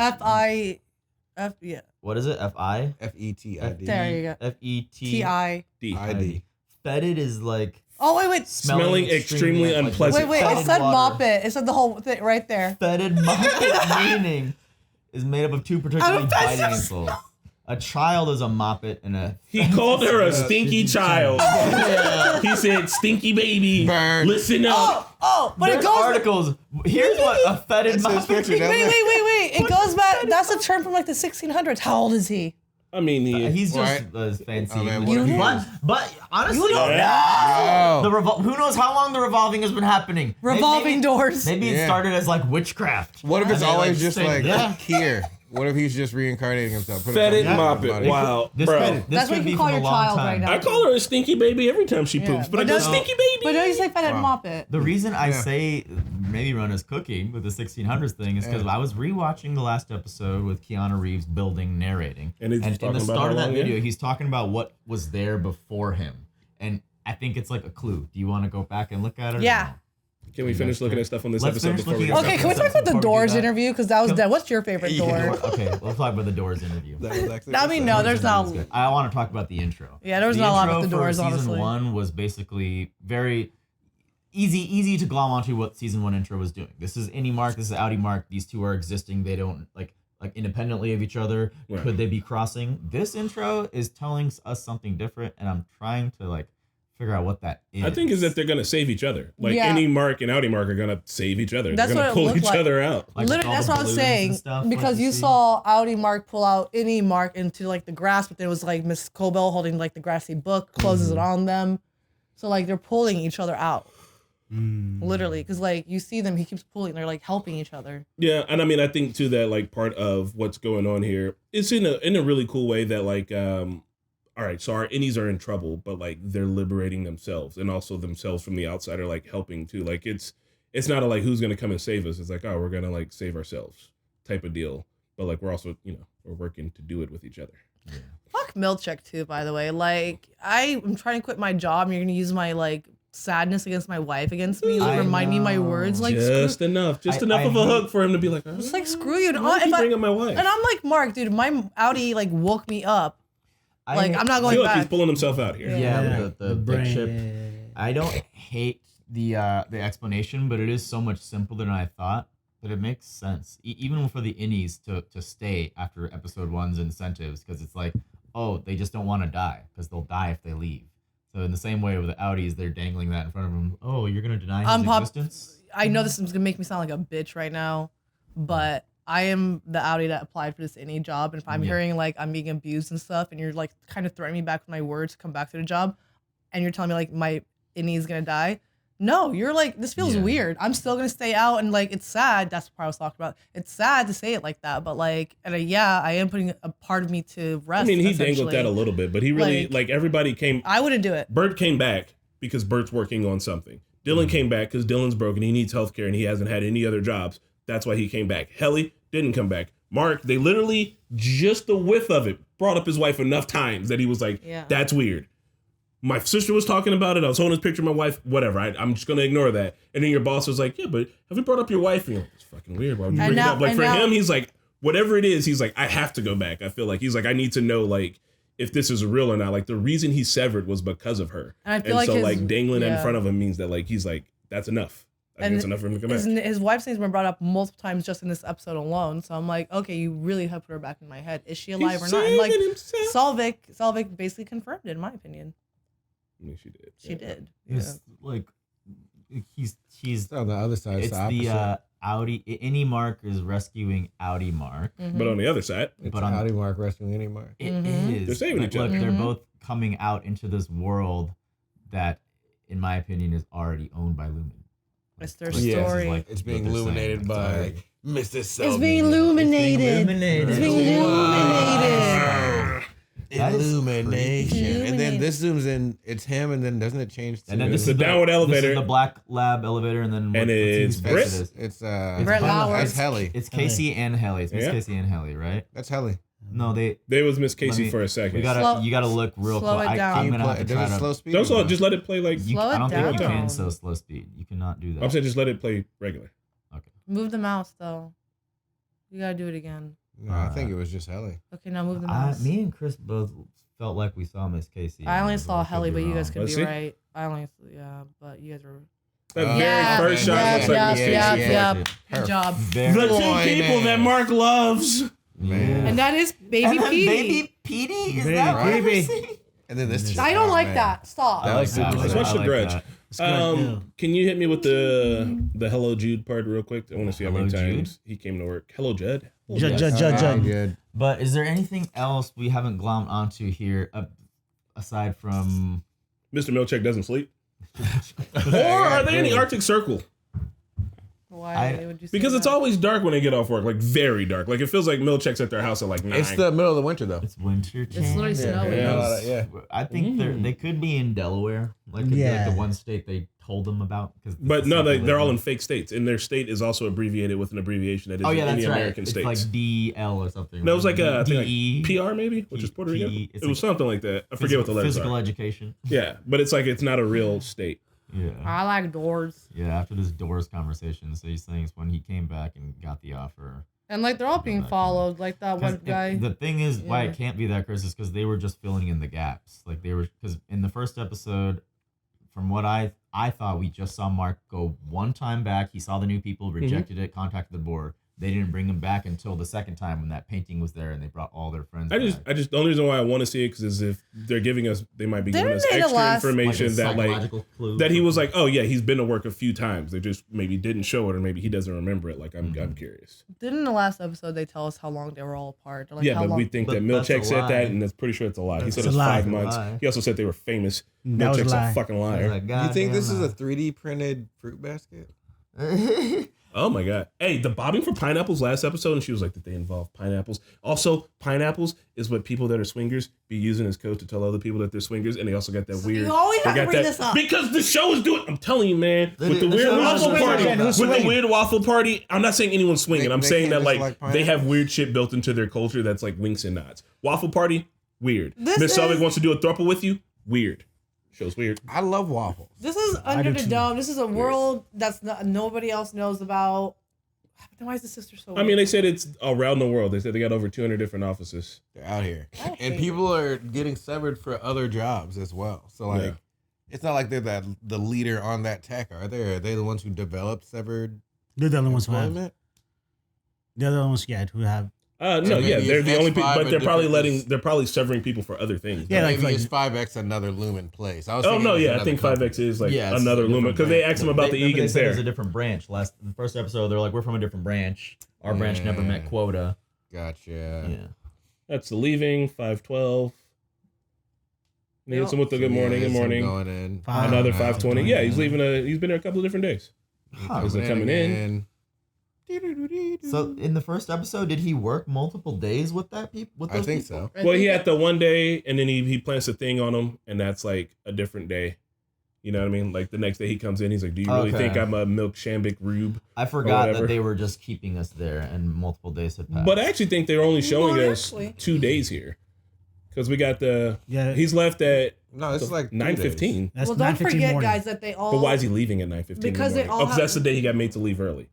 Yeah. What is it? F-I? F-E-T-I-D. There you go. F-E-T-I-D. Fetid is like... Oh, wait. Smelling extremely unpleasant. Wait, it said moppet. It said the whole thing right there. Fetid moppet meaning is made up of two particularly biting insults. A child is a moppet and a... He called her a stinky child. He said, stinky baby, listen up. But it goes... articles. Here's what a fetid moppet means. Wait. It goes back... That's a term from like the 1600s. How old is he? I mean, he's just fancy. But honestly, You don't know. Who knows how long the revolving has been happening? Revolving doors. Maybe it started as like witchcraft. What if it's And they, always just say, like here? What if he's just reincarnating himself? Fetid moppet. Wow, bro. That's what you call your child right now. I call her a stinky baby every time she poops, but I go stinky baby. But no, you say fetid moppet. The reason I say maybe Rona's cooking with the 1600s thing is because I was rewatching the last episode with Keanu Reeves building, narrating. And in the start of that video, he's talking about what was there before him. And I think it's like a clue. Do you want to go back and look at it? Yeah. Can we finish looking at stuff on this Let's episode finish before we looking go? Okay, can we talk about the Doors interview? Because that was dead. What's your favorite door? Okay, we'll talk about the Doors interview. I mean, no, there's not. I want to talk about the intro. Yeah, there's not a lot with the intro Doors, for honestly. Season 1 was basically very easy to glom onto what Season 1 intro was doing. This is Innie Mark, this is Outie Mark. These two are existing. They don't like independently of each other. Right. Could they be crossing? This intro is telling us something different, and I'm trying to figure out what that is. I think is that they're gonna save each other. Like Yeah. Innie Mark and Outie Mark are gonna save each other. That's They're gonna what it pull looked each like. other out. Literally, that's what I was saying. Because you saw Outie Mark pull out Innie Mark into the grass, but there was Miss Cobell holding the grassy book, closes it on them. So they're pulling each other out. Literally, because you see them, he keeps pulling. They're helping each other. Yeah, and I mean, I think too that part of what's going on here is in a really cool way that all right, so our innies are in trouble, but they're liberating themselves and also themselves from the outside are helping too. It's not a who's gonna come and save us. It's oh, we're gonna save ourselves type of deal. But we're also we're working to do it with each other. Yeah. Fuck Milchick too, by the way. I'm trying to quit my job, and you're gonna use my sadness against my wife against me, remind me my words. Just enough of a hook for him to be like, just screw you. Why bring up my wife? And I'm Mark, dude, my Outie woke me up. I'm not going I feel back. He's pulling himself out here. Yeah, the big chip. I don't hate the explanation, but it is so much simpler than I thought that it makes sense. Even for the innies to stay after episode 1's incentives, because it's they just don't want to die because they'll die if they leave. So in the same way with the Outies, they're dangling that in front of them. Oh, you're gonna deny his existence? I know this is gonna make me sound like a bitch right now, but I am the Outie that applied for this Innie job, and if I'm hearing I'm being abused and stuff, and you're kind of threatening me back with my words to come back to the job, and you're telling me my Innie is gonna die, no, you're this feels weird. I'm still gonna stay out, and it's sad. That's the part I was talking about. It's sad to say it like that, but I am putting a part of me to rest. I mean, he dangled that a little bit, but he really everybody came. I wouldn't do it. Bert came back because Bert's working on something. Dylan came back because Dylan's broken. He needs healthcare and he hasn't had any other jobs. That's why he came back. Helly didn't come back. Mark, they literally just the whiff of it brought up his wife enough times that he was that's weird. My sister was talking about it. I was holding this picture of my wife. Whatever. I'm just going to ignore that. And then your boss was yeah, but have we brought up your wife? And you're it's fucking weird. Why would you bring it up? For him, he's whatever it is, he's I have to go back. I feel he's I need to know if this is real or not. The reason he severed was because of her. And I feel so dangling that in front of him means that he's that's enough. I think it's enough for him to come back. His wife's name's been brought up multiple times just in this episode alone. So I'm okay, you really have put her back in my head. Is she alive or not? And Selvig basically confirmed it, in my opinion. I mean, she did. She did. It's he's on the other side. It's the Outie. Innie Mark is rescuing Outie Mark. Mm-hmm. But on the other side, it's Outie Mark rescuing Innie Mark. It is. They're saving each other. They're both coming out into this world that, in my opinion, is already owned by Lumen. It's their story. It's being illuminated by Mrs. Selvig. It's being illuminated. It's being illuminated. Illumination. And then this zooms in, it's him, and then doesn't it change to... And then it's the downward elevator. This is the black lab elevator, and then... it's Britt. It's Brett Lauer. It's Helly. It's Casey and Helly. It's Miss Casey and Helly, right? That's Helly. No, they was Miss Casey for a second. You gotta look real slow close. it down. I'm gonna have to try to slow speed. Don't just let it play I don't think you can slow speed. You cannot do that. I'm saying just let it play regular. Okay. Move the mouse though. You gotta do it again. No, I think it was just Helly. Okay, now move the mouse. Me and Chris both felt like we saw Miss Casey. I only saw Helly, but you guys could be right. I only, but you guys were. That very first shot looks like Miss Casey. Yep. Good job. The two people that Mark loves. Man. And that is Baby Petey. Baby Petey? Is that what we're seeing? And then this. I don't like that. Stop. I like that. What's the grudge? Can you hit me with the Hello Jude part real quick? I want to see how many times he came to work. Hello Judd. Judd. But is there anything else we haven't glommed onto here aside from Mr. Milchick doesn't sleep? Or are they in the Arctic Circle? Why would you say Because it's always dark when they get off work, like very dark. Like it feels like Milchick's at their house at like 9. It's the middle of the winter though. It's winter. It's literally snowing. Yeah. I think they could be in Delaware, like the one state they told them about. But no, they're all in fake states, and their state is also abbreviated with an abbreviation that is in the American states. It's like DL or something. No, it was like I think like PR maybe, which is Puerto Rico. It was something like that. I forget what the letters are. Physical education. Yeah, but it's like it's not a real state. Yeah. I like doors. Yeah, after this doors conversation, so he's saying it's when he came back and got the offer. And like they're all being followed, like that one guy. The thing is, why it can't be that, Chris, is because they were just filling in the gaps. Like they were, because in the first episode, from what I thought, we just saw Mark go one time back. He saw the new people, rejected it, contacted the board. They didn't bring him back until the second time when that painting was there and they brought all their friends. I just the only reason why I want to see it because if they're giving us, they might be giving us extra information that he was like, oh yeah, he's been to work a few times. They just maybe didn't show it or maybe he doesn't remember it. Like I'm curious. Didn't the last episode they tell us how long they were all apart? Like Yeah, but we think that Milchick said that, and that's pretty sure it's a lie. He said it's 5 months. He also said they were famous. Milchick's a fucking liar. You think this is a 3D printed fruit basket? Oh my god! Hey, the bobbing for pineapples last episode, and she was like, "Did they involve pineapples?" Also, pineapples is what people that are swingers be using as code to tell other people that they're swingers, and they also got that weird. You always have to bring this up because the show is doing. I'm telling you, man, with the weird waffle party, the weird waffle party. I'm not saying anyone's swinging. I'm saying that like they have weird shit built into their culture that's like winks and nods. Waffle party, weird. Miss Selvig wants to do a throuple with you, weird. Show's weird. I love waffles. This is under the dome. This is a world that's nobody else knows about. Then why is the sister so weird? I mean, they said it's around the world. They said they got over 200 different offices. They're out here. And people are getting severed for other jobs as well. So, like, it's not like they're the leader on that tech, are they? Are they the ones who developed severed They're the only ones who have. employment? They're the only ones, who have. No, yeah, they're the only people, but they're probably severing people for other things. Yeah, maybe it's 5X another Lumen place. I think 5X is like another Lumen because they asked him about the Egan's there. There's a different branch. The first episode, they're like, we're from a different branch. Our branch never met quota. Gotcha. Yeah. That's the leaving, 512. He hits him with the good morning, Going in. Another 520. Yeah, he's leaving. He's been there a couple of different days. Because they're coming in. So in the first episode, did he work multiple days with that people? I think so. Well, he had the one day, and then he plants a thing on him, and that's like a different day. You know what I mean? Like the next day he comes in, he's like, "Do you really think I'm a Milk Shambik Rube?" I forgot that they were just keeping us there, and multiple days had passed. But I actually think they're only showing us 2 days here, because we got he's left at it's like 9:15. Well, don't forget, guys, that they all. But why is he leaving at 9:15? Because they all. Because that's the day he got made to leave early.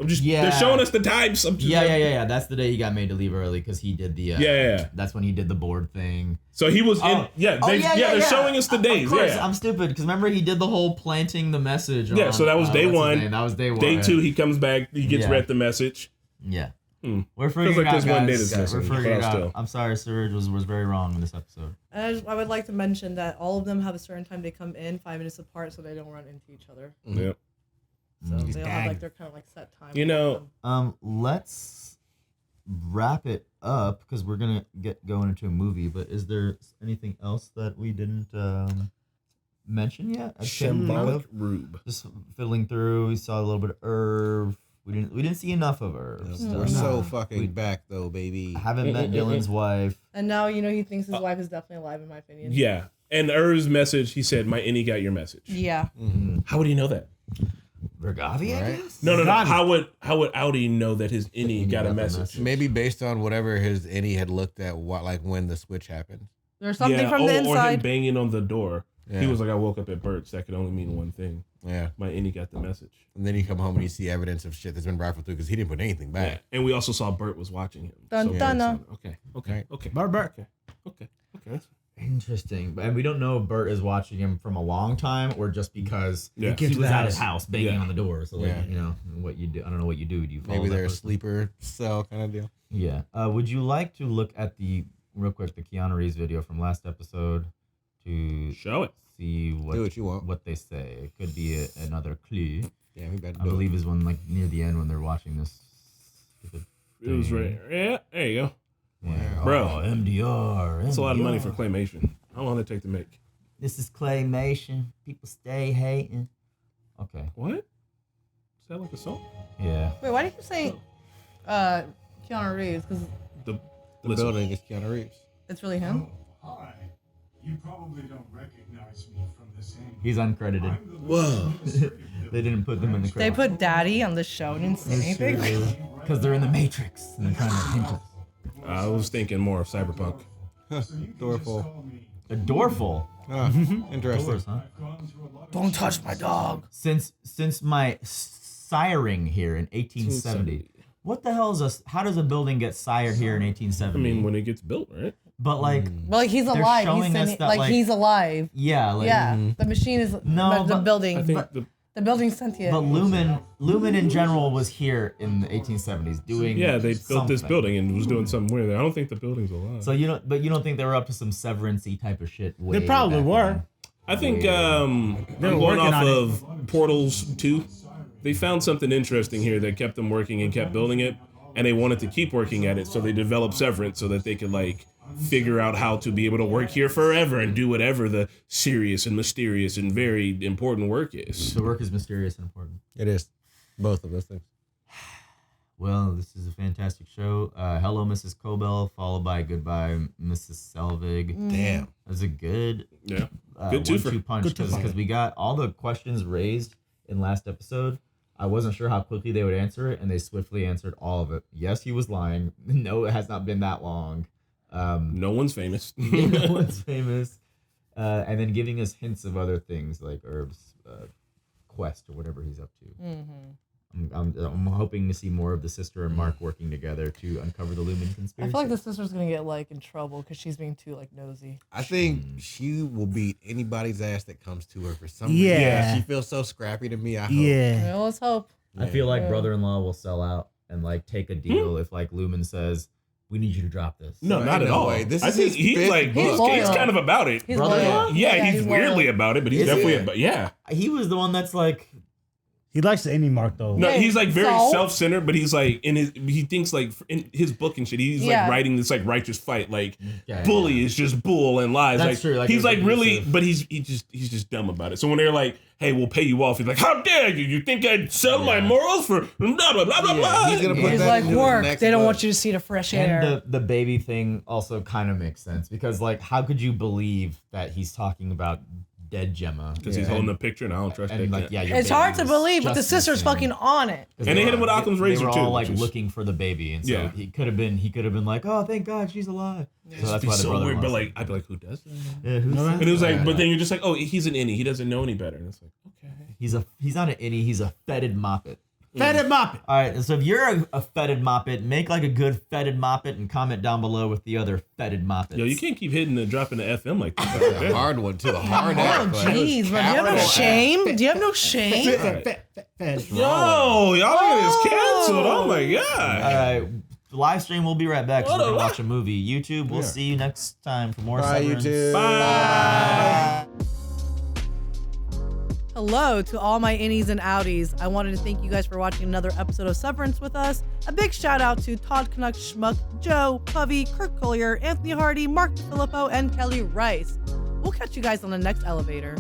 They're showing us the times. Yeah. That's the day he got made to leave early because he did the. That's when he did the board thing. So he was in. They're showing us the days. Of course, I'm stupid because remember he did the whole planting the message. So that was day 1. That was day 1. Day 2, he comes back. He gets read the message. Yeah. We're figuring it out, guys. We're figuring it out. Still. I'm sorry, Surge was very wrong in this episode. And I would like to mention that all of them have a certain time they come in, 5 minutes apart, so they don't run into each other. Yep. So they all have like their kind of like set time. You know, let's wrap it up because we're gonna get going into a movie. But is there anything else that we didn't mention yet? Shambolic Rube. Just fiddling through. We saw a little bit of Irv. We didn't see enough of Irv. We're so fucking back though, baby. I haven't met Dylan's wife. And now he thinks his wife is definitely alive, in my opinion. Yeah, and Irv's message. He said, "My innie got your message." Yeah. Mm-hmm. How would he know that? Vergavi, I guess? No. How would Audi know that his innie got a message? Maybe based on whatever his innie had looked at, when the switch happened. There's something from the inside. Or him banging on the door. He was like, I woke up at Burt's. That could only mean one thing. Yeah. My innie got the message. And then you come home and you see evidence of shit that's been rifled through because he didn't put anything back. Yeah. And we also saw Burt was watching him. Dun, dun. Okay. Burt. Okay. Interesting. And we don't know if Burt is watching him from a long time or just because he came to was the at his house. house banging on the door. So, like, you know, what you do. I don't know what you do. Do you follow Maybe that they're a person? sleeper cell kind of deal. Yeah. Would you like to look at the Keanu Reeves video from last episode to show it? See what, Do what you want. What they say. It could be another clue. Yeah, we better I believe is one like near the end when they're watching this. It was right. Yeah, there you go. Yeah. Bro, MDR. That's a lot of money for claymation. How long did it take to make? This is claymation. People stay hating. Okay. What? Is that like a song? Yeah. Wait, why do you keep saying Keanu Reeves? Because The building is Keanu Reeves. it's really him? Hi. You probably don't recognize me from the same. He's uncredited. Whoa. They didn't put them in the They credits. put Daddy on the show and didn't say anything. Because they're in the Matrix and they're trying to hint us. I was thinking more of Cyberpunk. Doorful. A doorful. Interesting. Doors, huh? Don't touch my dog. Since my siring here in 1870. What the hell is how does a building get sired here in 1870? I mean, when it gets built, right? But like, Well, like he's they're alive. showing He's us sending, that, like he's alive. Yeah, like, yeah. The machine is the but building. I think But the building's sentient. But Lumen in general was here in the 1870s doing. Yeah, they built this something. building and was doing something weird there. I don't think the building's alive. So you don't think they were up to some Severance-y type of shit? Way They probably back were. then? I think They were I'm going working off on it. of Portals 2. They found something interesting here that kept them working and kept building it, and they wanted to keep working at it, so they developed Severance so that they could like figure out how to be able to work here forever and do whatever the serious and mysterious and very important work is. The work is mysterious and important. It is. Both of those things. Well, this is a fantastic show. Hello, Mrs. Cobell, followed by Goodbye, Mrs. Selvig. Damn. That's a good, Yeah. Good twofer. 1-2 punch Good twofer. because we got all the questions raised in last episode. I wasn't sure how quickly they would answer it, and they swiftly answered all of it. Yes, he was lying. No, it has not been that long. No one's famous. No one's famous. And then giving us hints of other things like Herb's quest or whatever he's up to. Mm-hmm. I'm hoping to see more of the sister and Mark working together to uncover the Lumen conspiracy. I feel like the sister's gonna get like in trouble because she's being too like nosy. I think she will beat anybody's ass that comes to her for some Yeah. reason. Yeah, she feels so scrappy to me. I hope. Yeah. Well, let's hope. I feel like Yeah. brother-in-law will sell out and like take a deal if like Lumen says, "We need you to drop this." No, Right, not at no all. way. This I is think his he's fifth like book. he's loyal. kind of about it. He's Brother-in-law? loyal. Yeah, Yeah, he's loyal. weirdly about it, but he's Is definitely it? about. Yeah. He was the one that's like, He likes the indie mark though. No, Yeah, he's like very so? self-centered, but he's like he thinks like in his book and shit. He's Yeah. like writing this like righteous fight. Like Yeah, bully yeah. is just bull and lies. That's like true, like, he's it's like really, abusive. but he's just dumb about it. So when they're like, "Hey, we'll pay you off," he's like, "How dare you? You think I'd sell my morals for blah blah blah blah blah?" he's gonna put He's that like into the work. next They don't book. want you to see the fresh air. and the baby thing also kind of makes sense because like, how could you believe that he's talking about dead Gemma? Because he's holding a picture, and I don't trust and that. like, kid. yeah, your It's baby hard to was believe, but the just sister's missing. fucking on it. 'Cause And they hit him with Occam's razor, They were too, all like which is- looking for the baby, and so Yeah. he could have been like, "Oh, thank God she's alive." So It'd that's be why the so brother. weird, but like I'd be like, "Who does that?" yeah, who's And it was like, but then you're just like, "Oh, he's an innie. He doesn't know any better." And it's like, okay. he's not an innie. He's a fetid moppet. Fetid moppet. All right, so if you're a fetid moppet, make like a good fetid moppet and comment down below with the other fetid moppets. Yo, you can't keep hitting and dropping the FM like A that. hard one too. A hard Oh, ass. but it was jeez, bro. Do you have no capital shame? Do you have no shame? Yo, y'all get this canceled. Oh my All god. right, the live stream. We'll be right back. So we're gonna What? watch a movie. YouTube. We'll see you next time for more. Bye, Severance. YouTube. Bye. Hello to all my innies and outies. I wanted to thank you guys for watching another episode of Severance with us. A big shout out to Todd Canuck Schmuck, Joe, Puvy, Kirk Collier, Anthony Hardy, Mark DeFilippo, and Kelly Rice. We'll catch you guys on the next elevator.